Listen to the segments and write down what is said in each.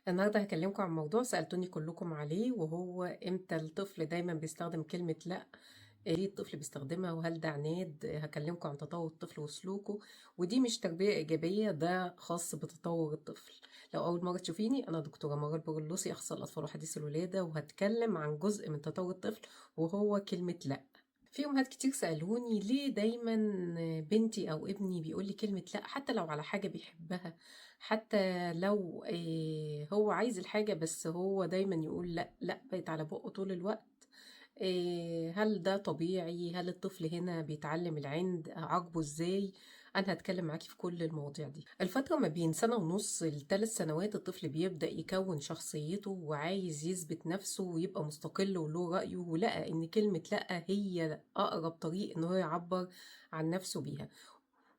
النهارده هاكلمكم عن موضوع سألتوني كلكم عليه، وهو امتى الطفل دايما بيستخدم كلمة لأ. ليه الطفل بيستخدمها وهل ده عناد؟ هكلمكم عن تطور الطفل وسلوكه. ودي مش تربية إيجابية، ده خاص بتطور الطفل. لو أول مرة تشوفيني، أنا دكتورة مرة البرلوسي، أخصائي الأطفال وحديث الولادة، وهتكلم عن جزء من تطور الطفل وهو كلمة لأ. في أمهات كتير سألوني ليه دايما بنتي أو ابني بيقولي كلمة لأ، حتى لو على حاجة بيحبها، حتى لو هو عايز الحاجة، بس هو دايما يقول لأ لأ بقت على بقه طول الوقت. هل ده طبيعي؟ هل الطفل هنا بيتعلم العند؟ أعاقبه ازاي؟ أنا هتكلم معاكي في كل المواضيع دي. الفترة ما بين 1.5 ل3 سنوات الطفل بيبدأ يكون شخصيته وعايز يثبت نفسه ويبقى مستقل وله رأيه، ولقى إن كلمة لأ هي أقرب طريق إن هو يعبر عن نفسه بيها.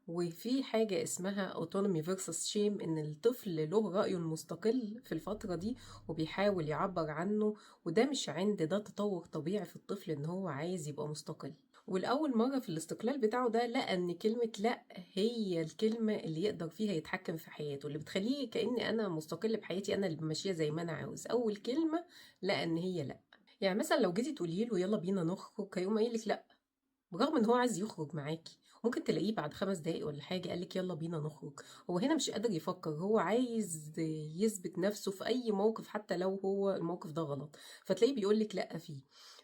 وفي حاجة اسمها autonomy versus shame، إن الطفل له رأيه المستقل في الفترة دي وبيحاول يعبر عنه، وده مش عند، ده تطور طبيعي في الطفل إن هو عايز يبقى مستقل. والأول مرة في الاستقلال بتاعه ده لقى إن كلمة لأ هي الكلمة اللي يقدر فيها يتحكم في حياته، اللي بتخليه كأني أنا مستقل بحياتي، أنا اللي بمشيها زي ما أنا عاوز. أول كلمة لقى إن هي لأ. يعني مثلا لو جيتي تقولي له يلا بينا نخرج، هيقوم قايل لك لأ، برغم ان هو عايز يخرج معاكي. ممكن تلاقيه بعد 5 دقايق ولا حاجة قالك يلا بينا نخرج. هو هنا مش قادر يفكر، هو عايز يثبت نفسه في اي موقف حتى لو هو الموقف ده غلط، فتلاقيه بيقولك لا فيه.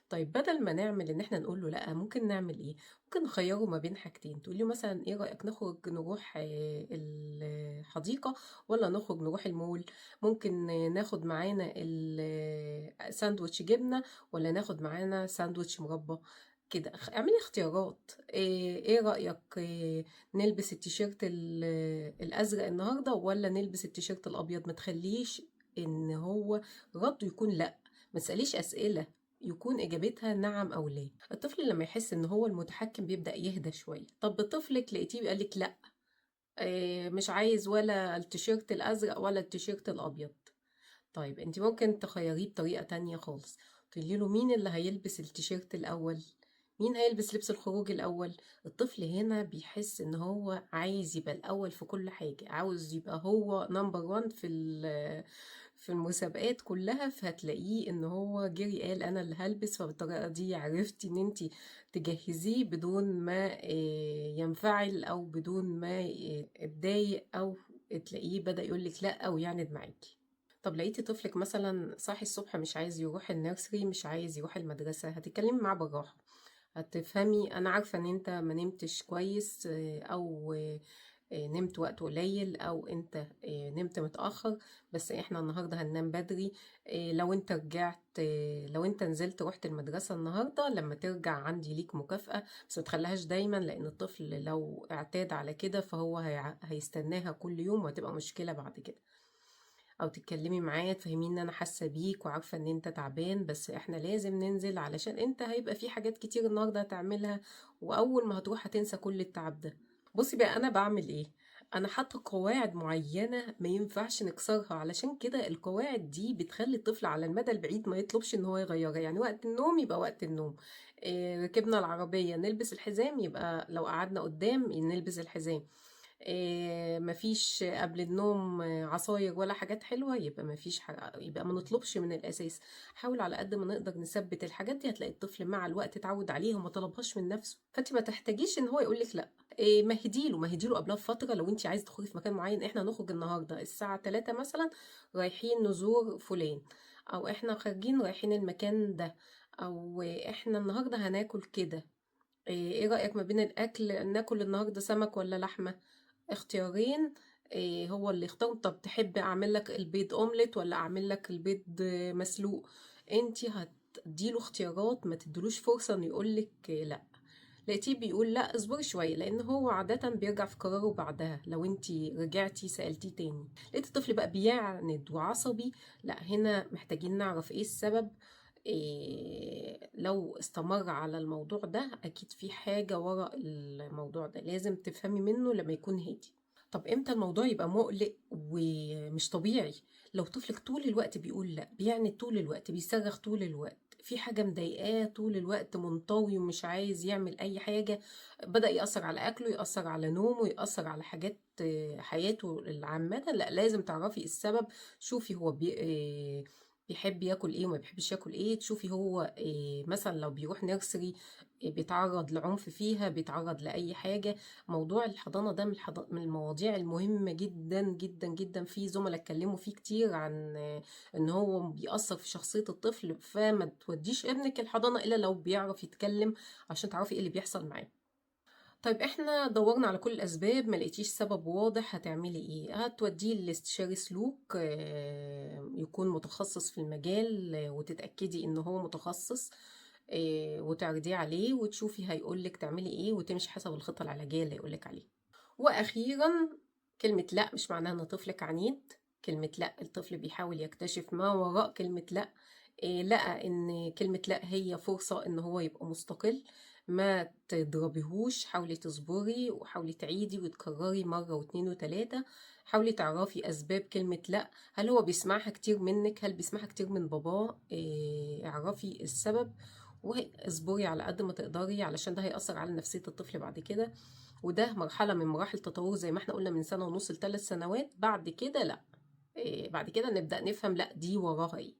طيب بدل ما نعمل ان احنا نقول له لا، ممكن نعمل ايه؟ ممكن نخيره ما بين حاجتين. تقولي مثلا ايه رأيك نخرج نروح الحديقة، ولا نخرج نروح المول؟ ممكن ناخد معانا ساندوتش جبنة، ولا ناخد معانا ساندوتش مربى؟ كده اعملي اختيارات. ايه رأيك؟ نلبس التيشيرت الازرق النهارده ولا نلبس التيشيرت الابيض؟ ما تخليش ان هو رده يكون لا. ما تسأليش اسئلة يكون اجابتها نعم او لا. الطفل لما يحس ان هو المتحكم بيبدأ يهدى شوية. طب طفلك لقيتيه قالك لا، مش عايز ولا التيشيرت الازرق ولا التيشيرت الابيض، طيب انت ممكن تخيريه بطريقة تانية خالص. تقولي له مين اللي هيلبس التيشيرت الأول، مين هيلبس لبس الخروج الأول. الطفل هنا بيحس ان هو عايز يبقى الأول في كل حاجة، عاوز يبقى هو نمبر وان في المسابقات كلها، فهتلاقيه ان هو جري قال انا اللي هلبس. فبالطريقة دي عرفتي ان انت تجهزيه بدون ما ينفعل، او بدون ما يتضايق، او تلاقيه بدأ يقولك لا او يعند معاكي. طب لقيتي طفلك مثلا صاحي الصبح مش عايز يروح النيرسري، مش عايز يروح المدرسة، هتتكلمي معاه بالراحة. هتفهمي انا عارفة ان انت ما نمتش كويس، او نمت وقت قليل، او انت نمت متأخر، بس احنا النهاردة هننام بدري. لو انت رجعت، لو انت نزلت رحت المدرسة النهاردة، لما ترجع عندي ليك مكافأة. بس ما تخليهاش دايما، لان الطفل لو اعتاد على كده فهو هيستناها كل يوم وهتبقى مشكلة بعد كده. او تتكلمي معاه تفهميه ان انا حاسه بيك وعارفه ان انت تعبان، بس احنا لازم ننزل علشان انت هيبقى في حاجات كتير النهارده هتعملها، واول ما هتروح هتنسى كل التعب ده. بصي بقى انا بعمل ايه. انا حاطه قواعد معينه ما ينفعش نكسرها، علشان كده القواعد دي بتخلي الطفل على المدى البعيد ما يطلبش ان هو يغيرها. يعني وقت النوم يبقى وقت النوم، ركبنا العربيه نلبس الحزام، يبقى لو قعدنا قدام نلبس الحزام. مفيش قبل النوم عصاير ولا حاجات حلوة، يبقى مفيش حاجة، يبقى ما نطلبش من الأساس. حاول على قد ما نقدر نثبت الحاجات دي، هتلاقي الطفل مع الوقت اتعود عليها وما طلبهاش من نفسه. فانت ما تحتاجيش ان هو يقولك لا. مهديله قبلها بفترة. لو انت عايزة تخرجي في مكان معين، احنا نخرج النهاردة الساعة 3 مثلا، رايحين نزور فلان، او احنا خارجين رايحين المكان ده، او احنا النهاردة هناكل كده. ايه رأيك ما بين الأكل ناكل النهاردة سمك ولا لحمة؟ اختيارين، هو اللي يختار. طب تحب اعمل لك البيض اومليت ولا اعمل لك البيض مسلوق؟ انتي هتديله اختيارات، ما تدلوش فرصة انه يقولك لا. لقيتيه بيقول لا، اصبري شوية، لان هو عادة بيرجع في قراره بعدها لو انتي رجعتي سألتيه تاني. لقيت الطفل بقى بيعند وعصبي، لا هنا محتاجين نعرف ايه السبب. لو استمر على الموضوع ده اكيد في حاجة ورا الموضوع ده، لازم تفهمي منه لما يكون هادي. طب امتى الموضوع يبقى مقلق ومش طبيعي؟ لو طفلك طول الوقت بيقول لا، بيعند طول الوقت، بيصرخ طول الوقت، في حاجة مضايقاه طول الوقت، منطوي ومش عايز يعمل أي حاجة، بدأ يأثر على أكله، يأثر على نومه، يأثر على حاجات حياته العامة. لا، لازم تعرفي السبب. شوفي هو بيحب ياكل ايه وما بيحبش ياكل ايه. تشوفي هو مثلا لو بيروح نيرسري بيتعرض لعنف فيها، بيتعرض لأي حاجة. موضوع الحضانة ده من المواضيع المهمة جدا جدا جدا. في زملاء اتكلموا فيه كتير عن ان هو بيأثر في شخصية الطفل، فما توديش ابنك الحضانة الا لو بيعرف يتكلم عشان تعرفي ايه اللي بيحصل معاه. طيب احنا دورنا على كل الاسباب، ما لقيتيش سبب واضح، هتعملي ايه؟ هتوديه لاستشاري سلوك يكون متخصص في المجال، وتتأكدي ان هو متخصص، وتعرضيه عليه وتشوفي هيقولك تعملي ايه، وتمشي حسب الخطة العلاجية اللي يقولك عليها. واخيرا، كلمة لا مش معناها ان طفلك عنيد. كلمة لا، الطفل بيحاول يكتشف ما وراء كلمة لا. لقى ان كلمة لا هي فرصة ان هو يبقى مستقل. ما تضربيهوش، حاولي تصبري وحاولي تعيدي وتكرري مرة واتنين وتلاتة. حاولي تعرفي اسباب كلمة لا. هل هو بيسمعها كتير منك؟ هل بيسمعها كتير من باباه؟ اعرفي السبب واصبري على قد ما تقدري، علشان ده هيأثر على نفسية الطفل بعد كده. وده مرحلة من مراحل التطور زي ما احنا قلنا، من سنة ونص ل3 سنوات. بعد كده لا، بعد كده نبدأ نفهم لا دي وراها ايه.